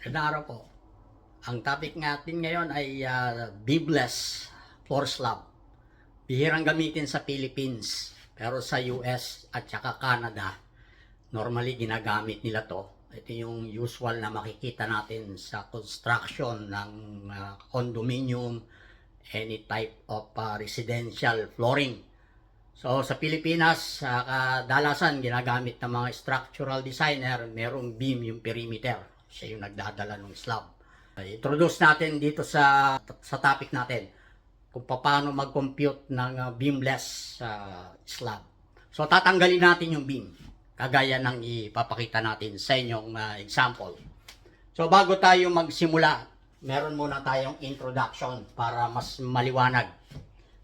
Magandang araw po. Ang topic natin ngayon ay beamless floor slab. Bihirang gamitin sa Philippines, pero sa US at saka Canada, normally ginagamit nila to. Ito yung usual na makikita natin sa construction ng condominium, any type of residential flooring. So sa Pilipinas, kadalasan ginagamit ng mga structural designer, merong beam yung perimeter. Siya yung nagdadala ng slab. Introduce natin dito sa topic natin kung paano mag-compute ng beamless slab. So tatanggalin natin yung beam kagaya ng ipapakita natin sa inyong example. So bago tayo magsimula, meron muna tayong introduction para mas maliwanag.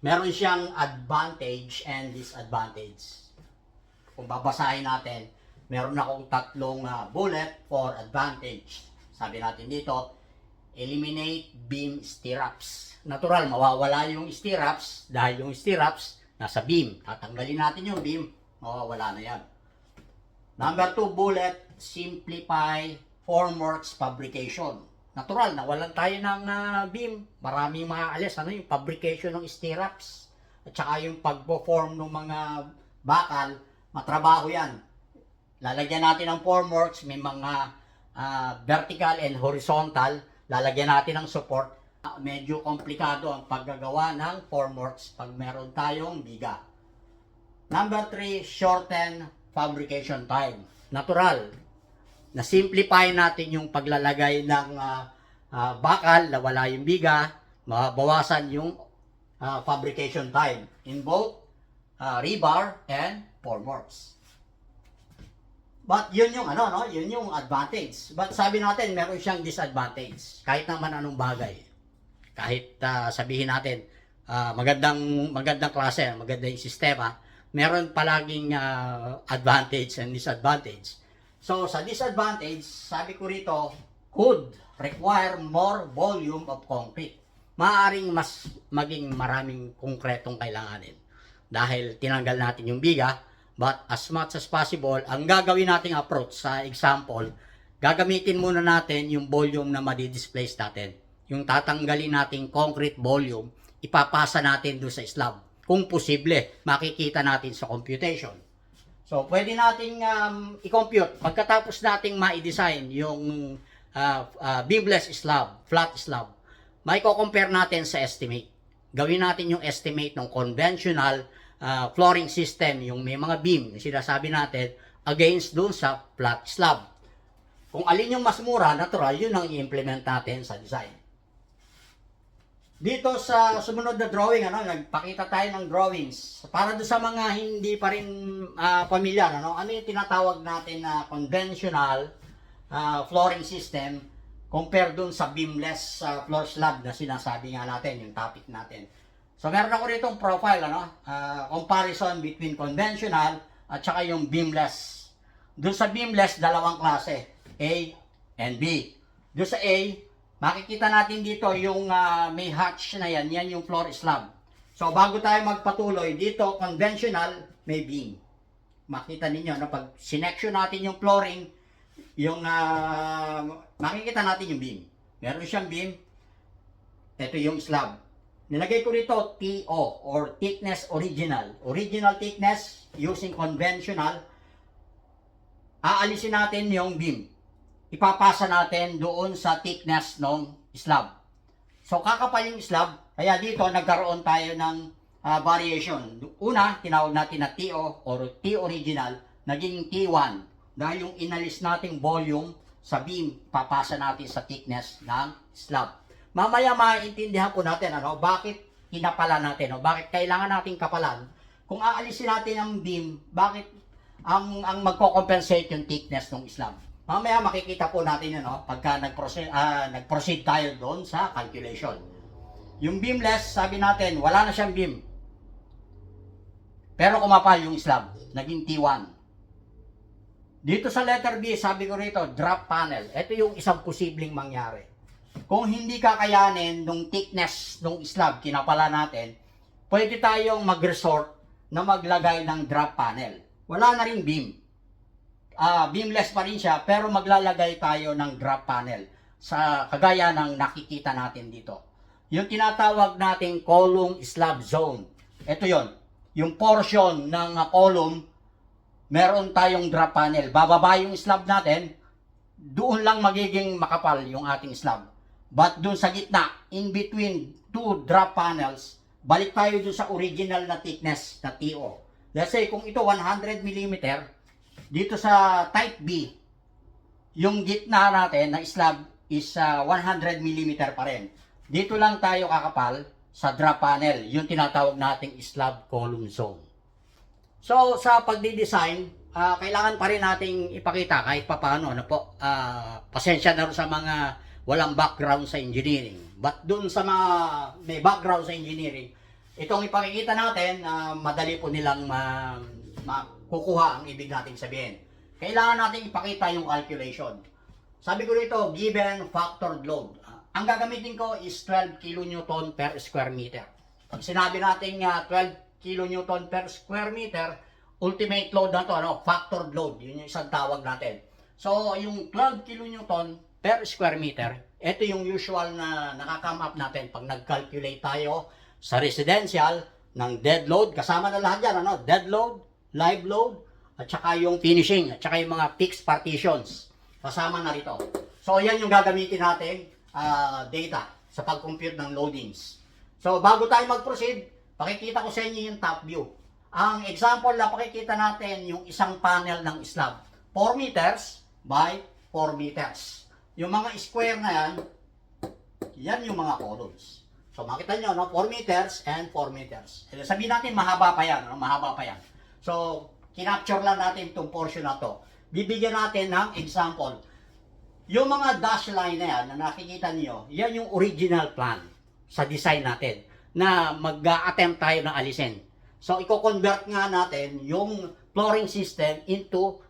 Meron siyang advantage and disadvantage. Kung babasahin natin, meron akong tatlong bullet for advantage. Sabi natin dito, eliminate beam stirrups. Natural, mawawala yung stirrups dahil yung stirrups nasa beam. Tatanggalin natin yung beam, mawawala na yan. Number 2 bullet, simplify formworks fabrication. Natural, nawalan tayo ng beam. Maraming maaalis. Ano yung fabrication ng stirrups? At saka yung pagpo-form ng mga bakal, matrabaho yan. Lalagyan natin ng formworks, may mga vertical and horizontal. Lalagyan natin ng support. Medyo komplikado ang paggagawa ng formworks pag meron tayong biga. Number 3, shorten fabrication time. Natural, na-simplify natin yung paglalagay ng bakal, nawala yung biga, mabawasan yung fabrication time in both rebar and formworks. But yun yung yun yung advantage. But sabi natin meron siyang disadvantage. Kahit naman anong bagay. Kahit sabihin natin magandang klase, maganda yung sistema, meron palaging advantage and disadvantage. So sa disadvantage, sabi ko rito, could require more volume of concrete. Maaring mas maging maraming konkretong kailanganin. Dahil tinanggal natin yung biga, but as much as possible, ang gagawin nating approach sa example, gagamitin muna natin yung volume na madi-displace natin. Yung tatanggalin nating concrete volume, ipapasa natin doon sa slab. Kung posible, makikita natin sa computation. So, pwede nating i-compute. Pagkatapos nating ma-design yung beamless slab, flat slab, may compare natin sa estimate. Gawin natin yung estimate ng conventional flooring system, yung may mga beam, sinasabi natin, against dun sa flat slab. Kung alin yung mas mura, natural, yun ang i-implement natin sa design. Dito sa sumunod na drawing, nagpakita tayo ng drawings. Para doon sa mga hindi pa rin pamilyar, ano yung tinatawag natin na conventional flooring system compare dun sa beamless floor slab na sinasabi nga natin, yung topic natin. So meron ako rito profile, comparison between conventional at saka yung beamless. Doon sa beamless, dalawang klase, A and B. Doon sa A, makikita natin dito yung may hatch na yan yung floor slab. So bago tayo magpatuloy, dito conventional, may beam. Makita ninyo, pag sinection natin yung flooring, yung makikita natin yung beam. Meron siyang beam, ito yung slab. Nilagay ko rito TO or thickness original. Original thickness using conventional. Aalisin natin yung beam. Ipapasa natin doon sa thickness ng slab. So kakapal yung slab, kaya dito nagkaroon tayo ng variation. Una, tinawag natin na TO or T original, naging T1. Dahil yung inalis nating volume sa beam, papasa natin sa thickness ng slab. Mamaya maintindihan po natin bakit kinapala natin, bakit kailangan nating kapalan. Kung aalisin natin ang beam, bakit ang magko-compensate yung thickness ng slab. Mamaya makikita po natin pagka nag-proceed tayo doon sa calculation. Yung beamless, sabi natin, wala na siyang beam. Pero kumapal yung slab, naging T1. Dito sa letter B, sabi ko rito, drop panel. Ito yung isang posibleng mangyari. Kung hindi kakayanin nung thickness nung slab, kinapala natin, pwede tayong mag-resort na maglagay ng drop panel. Wala na rin beam. Beamless pa rin siya, pero maglalagay tayo ng drop panel. sa kagaya ng nakikita natin dito. Yung tinatawag nating column slab zone. Ito yon, yung portion ng column, meron tayong drop panel. Bababa yung slab natin, doon lang magiging makapal yung ating slab. But doon sa gitna, in between two drop panels, balik tayo doon sa original na thickness na TO. Let's say kung ito 100 mm, dito sa type B, yung gitna natin na slab is 100 mm pa rin. Dito lang tayo kakapal sa drop panel, yung tinatawag nating slab column zone. So sa pagdi-design, kailangan pa rin nating ipakita kahit papaano, ano po, pasensya na rin sa mga walang background sa engineering. But dun sa mga may background sa engineering, itong ipakikita natin, madali po nilang makukuha ang ibig nating sabihin. Kailangan natin ipakita yung calculation. Sabi ko dito, given factored load. Ang gagamitin ko is 12 kN per square meter. Pag sinabi natin 12 kN per square meter, ultimate load na to, factored load, yun yung isang tawag natin. So, yung 12 kN per square meter, ito yung usual na nakakame up natin pag nag-calculate tayo sa residential ng dead load. Kasama na lahat yan, dead load, live load, at saka yung finishing, at saka yung mga fixed partitions. Kasama na rito. So, yan yung gagamitin natin data sa pag-compute ng loadings. So, bago tayo mag-proceed, pakikita ko sa inyo yung top view. Ang example na pakikita natin yung isang panel ng slab. 4 meters by 4 meters. Yung mga square na yan yung mga columns. So makita nyo, 4 meters and 4 meters. Sabihin natin, mahaba pa yan. Mahaba pa yan. So, kinapture lang natin itong portion na to. Bibigyan natin ng example. Yung mga dash line na yan, na nakikita niyo, yan yung original plan sa design natin na mag-attempt tayo na alisin. So, i-convert nga natin yung flooring system into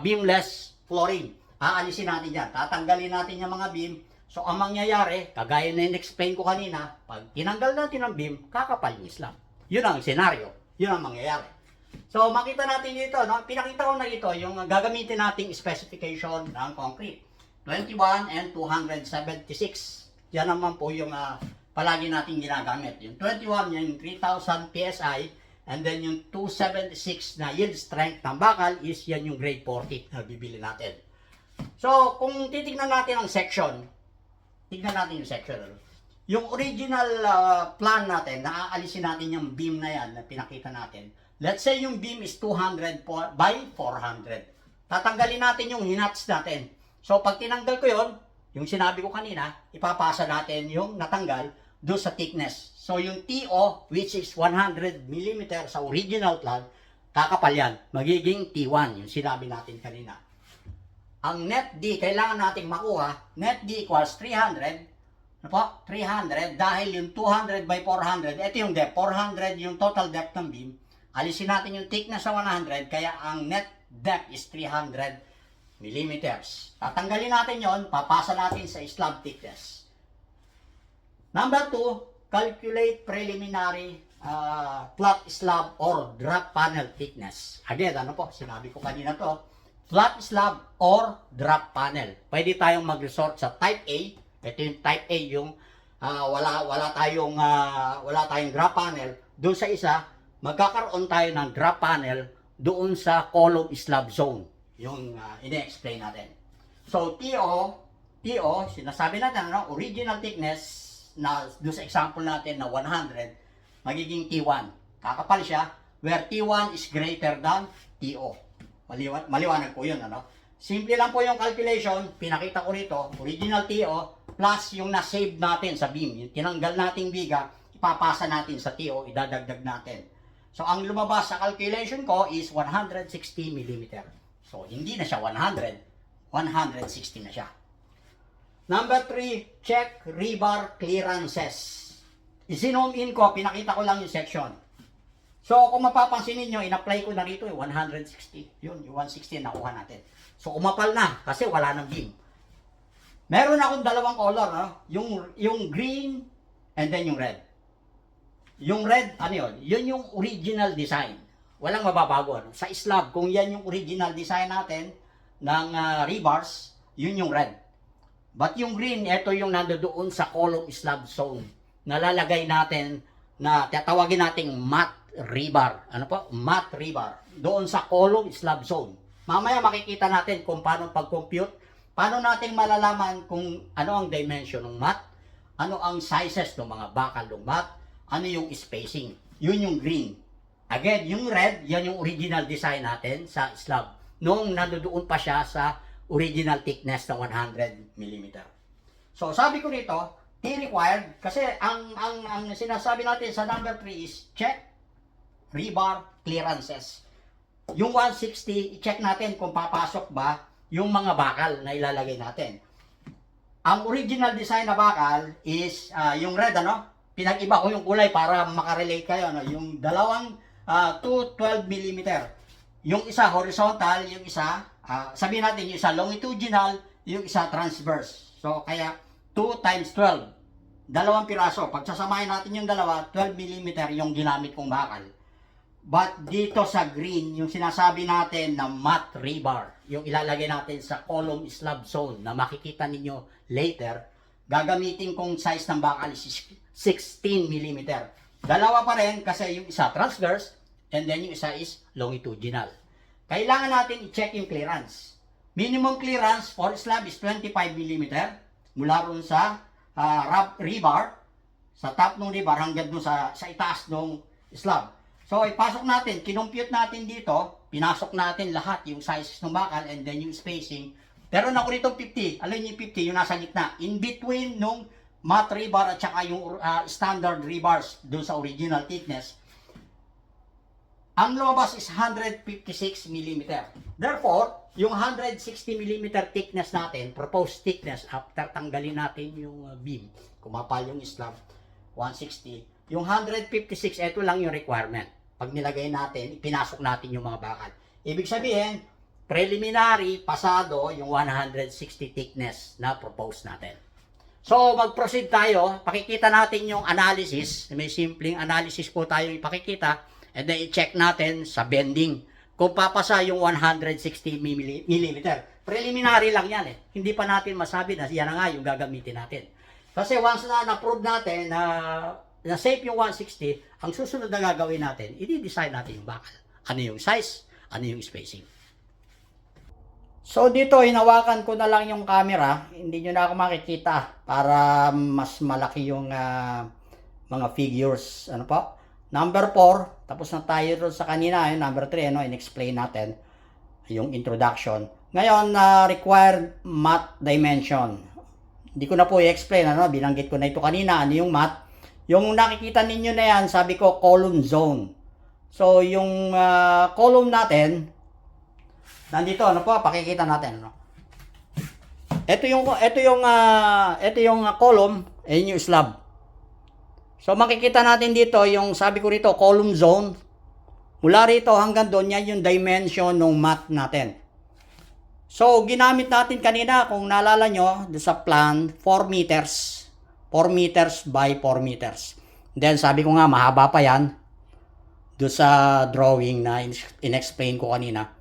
beamless flooring. Aalisin natin yan. Tatanggalin natin yung mga beam. So, ang mangyayari, kagaya na in-explain ko kanina, pag tinanggal natin ang beam, kakapal yung slab. Yun ang senaryo. Yun ang mangyayari. So, makita natin dito, pinakita ko na ito, yung gagamitin nating specification ng concrete. 21 and 276. Yan naman po yung palagi nating ginagamit. Yung 21, yung 3,000 PSI, and then yung 276 na yield strength ng bakal is yan yung grade 40 na bibili natin. So, kung titignan natin ang section, tignan natin yung section. Yung original plan natin, naaalisin natin yung beam na yan na pinakita natin. Let's say yung beam is 200 by 400. Tatanggalin natin yung hinuts natin. So, pag tinanggal ko yon, yung sinabi ko kanina, ipapasa natin yung natanggal doon sa thickness. So, yung TO, which is 100 mm sa original plan, kakapal yan. Magiging T1, yung sinabi natin kanina. Ang net D, kailangan nating makuha, net D equals 300. Ano po? 300 dahil yung 200 by 400, ito yung depth, 400 yung total depth ng beam. Alisin natin yung thickness sa 100, kaya ang net depth is 300 millimeters. Tatanggalin natin yon, papasa natin sa slab thickness. Number 2, calculate preliminary flat slab or drop panel thickness. Again, ano po, sinabi ko kanina to, flat slab or drop panel. Pwede tayong mag-resort sa type A. Ito yung type A, yung wala tayong drop panel. Doon sa isa, magkakaroon tayo ng drop panel doon sa column slab zone. Yung ine-explain natin. So, TO, sinasabi natin, original thickness na doon sa example natin na 100, magiging T1. Kakapal siya, where T1 is greater than TO. Maliwanag po yun, Simple lang po yung calculation, pinakita ko rito, original TO, plus yung na-save natin sa beam. Yung tinanggal nating biga, ipapasa natin sa TO, idadagdag natin. So, ang lumabas sa calculation ko is 160 mm. So, hindi na siya 100, 160 na siya. Number 3, check rebar clearances. I-zoom in ko, pinakita ko lang yung section. So, kung mapapansin niyo, in-apply ko na rito, 160. Yun, yung 160 nakuha natin. So, umapal na, kasi wala nang beam. Meron akong dalawang color, yung green, and then yung red. Yung red, ano yun? Yun yung original design. Walang mababago. Sa slab, kung yan yung original design natin ng rebars, yun yung red. But yung green, ito yung nandoon sa column slab zone. Nalalagay natin na tatawagin nating matte rebar. Ano po? Matte rebar. Doon sa column slab zone. Mamaya makikita natin kung paano pag-compute. Paano natin malalaman kung ano ang dimension ng matte, ano ang sizes ng mga bakal ng matte, ano yung spacing. Yun yung green. Again, yung red, yan yung original design natin sa slab. Noong nandoon pa siya sa original thickness na 100 mm. So, sabi ko rito, T-required, kasi ang sinasabi natin sa number 3 is check rebar clearances. Yung 160, i-check natin kung papasok ba yung mga bakal na ilalagay natin. Ang original design na bakal is yung red, ano? Pinag-iba ko yung kulay para makarelate kayo, ano? Yung dalawang 212 mm. Yung isa horizontal, yung isa, sabihin natin yung isa longitudinal, yung isa transverse. So, kaya 2 times 12. Dalawang piraso. Pag sasamahin natin yung dalawa, 12 mm yung ginamit kong bakal. But dito sa green, yung sinasabi natin na matte rebar, yung ilalagay natin sa column slab zone na makikita ninyo later, gagamitin kong size ng bakal is 16 mm. Dalawa pa rin kasi yung isa transverse and then yung isa is longitudinal. Kailangan natin i-check yung clearance. Minimum clearance for slab is 25 mm mula ron sa rebar, sa top ng rebar hanggang dun sa itaas ng slab. So, ipasok natin, kinumpute natin dito, pinasok natin lahat yung sizes ng bakal and then yung spacing. Pero na ko rito 50, alam niyo yung 50, yung nasa gitna, in between nung matte rebar at saka yung standard rebars dun sa original thickness. Ang lumabas is 156 mm. Therefore, yung 160 mm thickness natin, proposed thickness, after tanggalin natin yung beam, kumapal yung slab, 160. Yung 156, ito lang yung requirement. Pag nilagay natin, ipinasok natin yung mga bakal. Ibig sabihin, preliminary, pasado, yung 160 thickness na propose natin. So, mag-proceed tayo. Pakikita natin yung analysis. May simpleng analysis po tayo ipakikita. And then, i-check natin sa bending. Kung papasa yung 160 mm. Preliminary lang yan eh. Hindi pa natin masabi na yan na nga yung gagamitin natin. Kasi once na na-prove natin na safe yung 160, ang susunod na gagawin natin, i-design natin yung bakal. Ano yung size, ano yung spacing. So dito, hinawakan ko na lang yung camera, hindi nyo na ako makikita para mas malaki yung mga figures. Ano po? Number 4, tapos na tayo rin sa kanina, yung number 3, ano, in-explain natin yung introduction. Ngayon, required matte dimension. Hindi ko na po i-explain, ano, binanggit ko na ito kanina, ano yung matte. Yung nakikita ninyo na yan, sabi ko, column zone. So, yung column natin, nandito, ano po, pakikita natin, ano. Ito yung column, ayun yung slab. So, makikita natin dito, yung sabi ko rito, column zone. Mula rito hanggang doon, yan yung dimension ng matte natin. So, ginamit natin kanina, kung naalala nyo, sa plan, 4 meters. 4 meters by 4 meters. Then, sabi ko nga, mahaba pa yan. Doon sa drawing na in-explain ko kanina.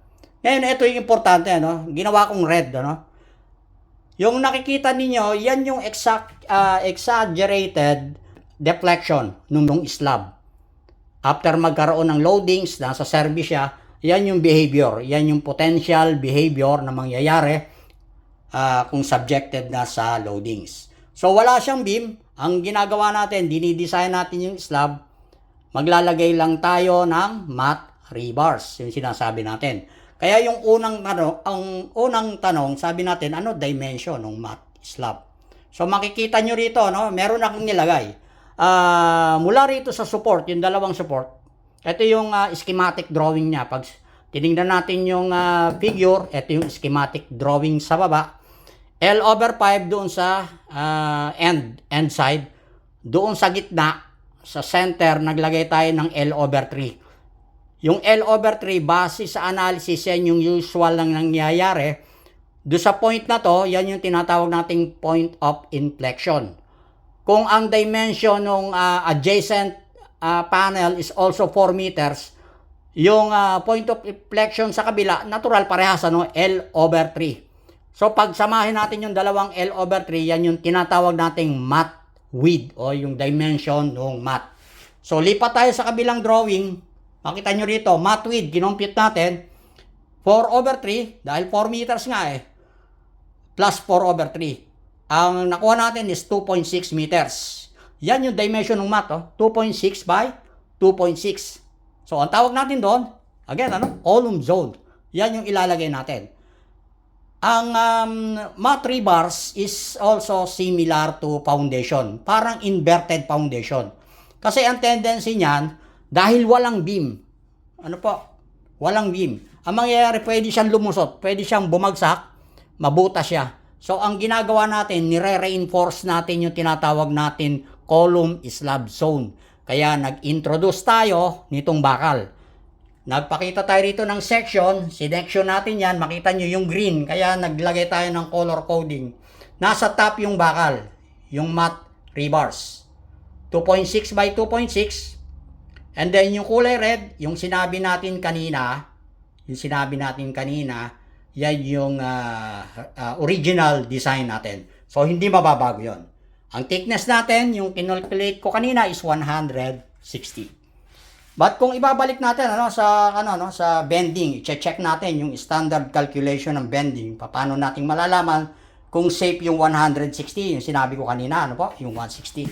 Ngayon, ito yung importante, ano? Ginawa kong red, ano? Yung nakikita ninyo, yan yung exaggerated deflection nung slab. After magkaroon ng loadings, nasa service siya, yan yung behavior. Yan yung potential behavior na mangyayari kung subjected na sa loadings. So, wala siyang beam. Ang ginagawa natin, dinidesign natin yung slab. Maglalagay lang tayo ng matte rebars. Yung sinasabi natin. Kaya yung unang tanong, sabi natin, ano dimension ng matte slab? So, makikita nyo rito, no? Meron akong nilagay. Mula rito sa support, yung dalawang support, ito yung schematic drawing niya. Pag tinignan natin yung figure, ito yung schematic drawing sa baba. L/5 doon sa end side. Doon sa gitna, sa center, naglagay tayo ng L/3. Yung L/3, base sa analysis, yan yung usual lang nangyayari. Doon sa point na to, yan yung tinatawag nating point of inflection. Kung ang dimension ng adjacent panel is also 4 meters, yung point of inflection sa kabila, natural parehas, ano, L/3. So, pagsamahin natin yung dalawang L over 3, yan yung tinatawag nating mat width o yung dimension ng mat. So, lipat tayo sa kabilang drawing. Makita nyo rito, mat width, kinompute natin. 4 over 3, dahil 4 meters nga plus 4 over 3. Ang nakuha natin is 2.6 meters. Yan yung dimension ng mat, 2.6 by 2.6. So, ang tawag natin doon, again, column zone. Yan yung ilalagay natin. Ang mat rebars is also similar to foundation. Parang inverted foundation. Kasi ang tendency niyan, dahil walang beam. Walang beam. Ang mangyayari, pwede siyang lumusot, pwede siyang bumagsak, mabuta siya. So, ang ginagawa natin, nire-reinforce natin yung tinatawag natin column slab zone. Kaya nag-introduce tayo nitong bakal. Nagpakita tayo rito ng section natin yan, makita nyo yung green, kaya naglagay tayo ng color coding. Nasa top yung bakal, yung mat rebars. 2.6 by 2.6. And then yung kulay red, yung sinabi natin kanina, yan yung original design natin. So, hindi mababago yon. Ang thickness natin, yung kinalculate ko kanina is 160. But kung ibabalik natin sa bending, i-check natin yung standard calculation ng bending. Paano natin malalaman kung safe yung 160, yung sinabi ko kanina, yung 160.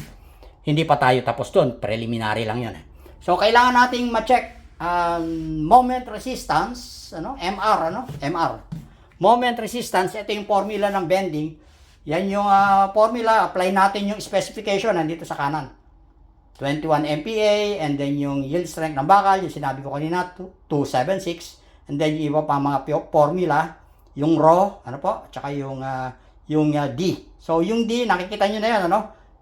Hindi pa tayo tapos doon, preliminary lang 'yon. So kailangan nating ma-check moment resistance, MR. Moment resistance, ito yung formula ng bending. Yan yung formula, apply natin yung specification nandito sa kanan. 21 MPa, and then yung yield strength ng bakal, yung sinabi ko kanina, 276, and then yung iba pa mga formula, yung raw, tsaka yung D. So, yung D, nakikita nyo na yan,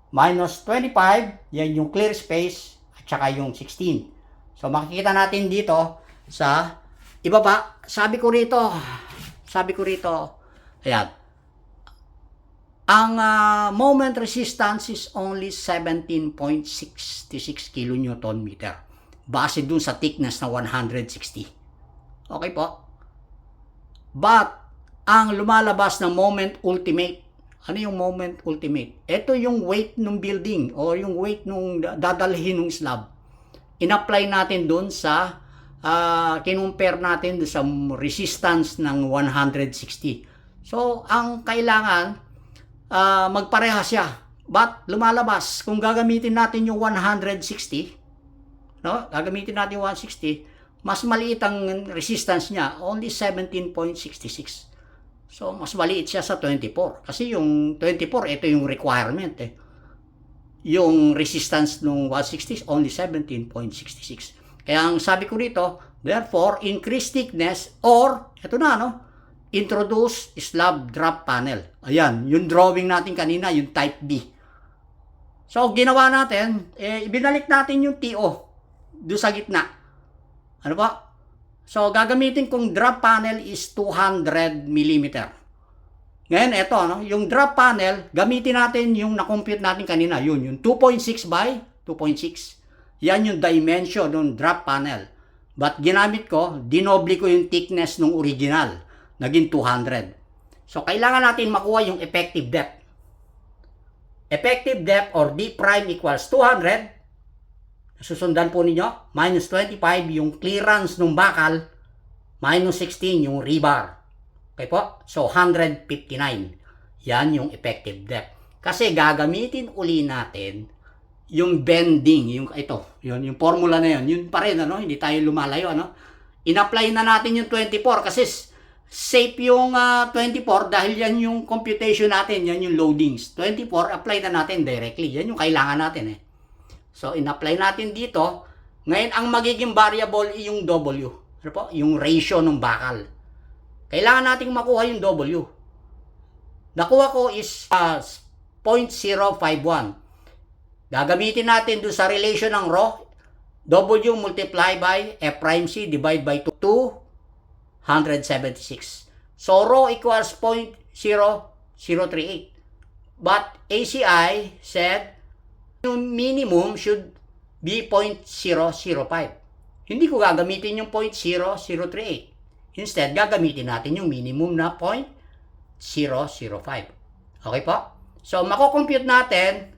minus 25, yan yung clear space, at tsaka yung 16. So, makikita natin dito sa ibaba, sabi ko rito, ayan, ang moment resistance is only 17.66 kN meter. Base dun sa thickness na 160. Okay po? But, ang lumalabas na moment ultimate, ano yung moment ultimate? Ito yung weight ng building o yung weight nung dadalhin ng slab. In-apply natin dun sa, kinumpare natin dun sa resistance ng 160. So, ang kailangan, magpareha siya. But lumalabas, kung gagamitin natin yung 160, gagamitin natin yung 160, mas maliit ang resistance niya, only 17.66. So, mas maliit siya sa 24. Kasi yung 24, ito yung requirement. Yung resistance ng 160 is only 17.66. Kaya ang sabi ko dito, therefore, increase thickness or, ito na, introduce slab drop panel. Ayan, yung drawing natin kanina, yung type B. So, ginawa natin, ibinalik natin yung TO doon sa gitna. Ano ba? So, gagamitin kong drop panel is 200 mm. Ngayon, ito, yung drop panel, gamitin natin yung na-compute natin kanina. Yung 2.6 by 2.6. Yan yung dimension ng drop panel. But ginamit ko, dinoble ko yung thickness ng original. Naging 200. So, kailangan natin makuha yung effective depth. Effective depth or D prime equals 200. Susundan po ninyo. Minus 25 yung clearance ng bakal. Minus 16 yung rebar. Okay po? So, 159. Yan yung effective depth. Kasi gagamitin uli natin yung bending. Yung formula na yun. Yun pa rin, hindi tayo lumalayo, In-apply na natin yung 24 kasi safe yung 24 dahil yan yung computation natin, yan yung loadings. 24, apply na natin directly. Yan yung kailangan natin So, in-apply natin dito. Ngayon, ang magiging variable ay yung W. Yung ratio ng bakal. Kailangan nating makuha yung W. Nakuha ko is 0.051. Gagamitin natin doon sa relation ng raw. W multiply by F prime C divide by 2. 176. So, rho equals 0.0038. But ACI said yung minimum should be 0.005. Hindi ko gagamitin yung 0.0038. Instead, gagamitin natin yung minimum na 0.005. Okay po? So, mako-compute natin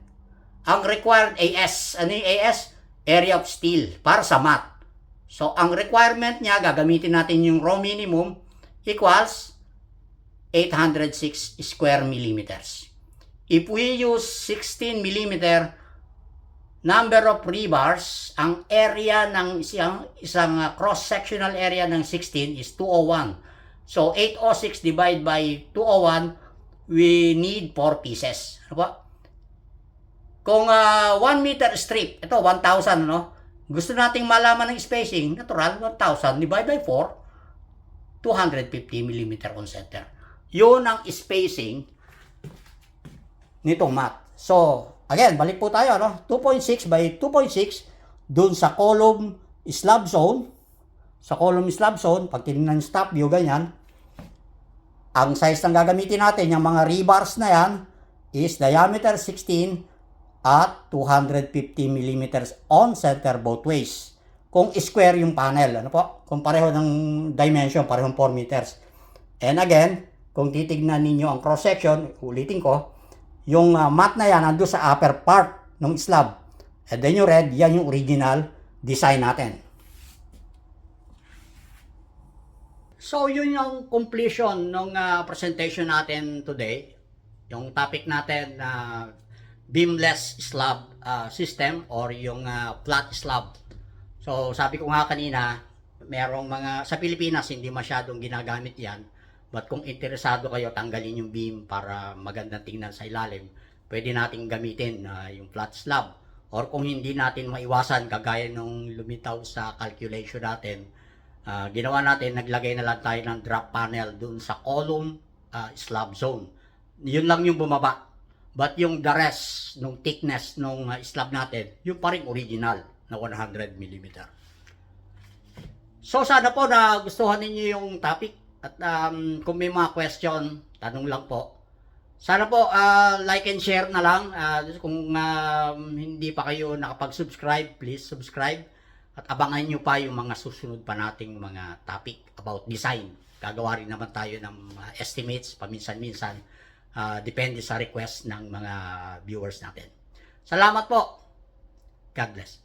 ang required AS. Ano yung AS? Area of steel para sa math. So, ang requirement niya, gagamitin natin yung raw minimum equals 806 square millimeters. If we use 16 millimeter number of rebars, ang area ng isang cross-sectional area ng 16 is 201. So, 806 divided by 201, we need 4 pieces. Ano po? Kung 1 meter strip, ito 1,000, no? Gusto nating malaman ng spacing, natural, 1,000 divided by 4, 250 mm on center. Yun ang spacing nitong mat. So, again, balik po tayo, no? 2.6 by 2.6 dun sa column slab zone. Sa column slab zone, pag tinignan yung top view, ganyan. Ang size ng gagamitin natin, yung mga rebars na yan, is diameter 16 at 250 mm on center both ways. Kung square yung panel, ano po? Kung pareho ng dimension, parehong 4 meters. And again, kung titignan ninyo ang cross section, ulitin ko, yung mat na yan nandun sa upper part ng slab. And then yung red, yan yung original design natin. So, yun yung completion ng presentation natin today. Yung topic natin na beamless slab system or yung flat slab. So, sabi ko nga kanina, merong sa Pilipinas hindi masyadong ginagamit yan. But kung interesado kayo, tanggalin yung beam para magandang tingnan sa ilalim, pwede nating gamitin yung flat slab. Or kung hindi natin maiwasan, kagaya nung lumitaw sa calculation natin, ginawa natin, naglagay na lang tayo ng drop panel dun sa column slab zone. Yun lang yung bumaba. But yung the rest, nung thickness nung slab natin, yung pa rin original na 100 mm. So sana po na gustuhan ninyo yung topic. At kung may mga question, tanong lang po. Sana po like and share na lang. Kung hindi pa kayo nakapag-subscribe, please subscribe. At abangan nyo pa yung mga susunod pa nating mga topic about design. Gagawa rin naman tayo ng estimates paminsan-minsan. Depende sa request ng mga viewers natin. Salamat po. God bless.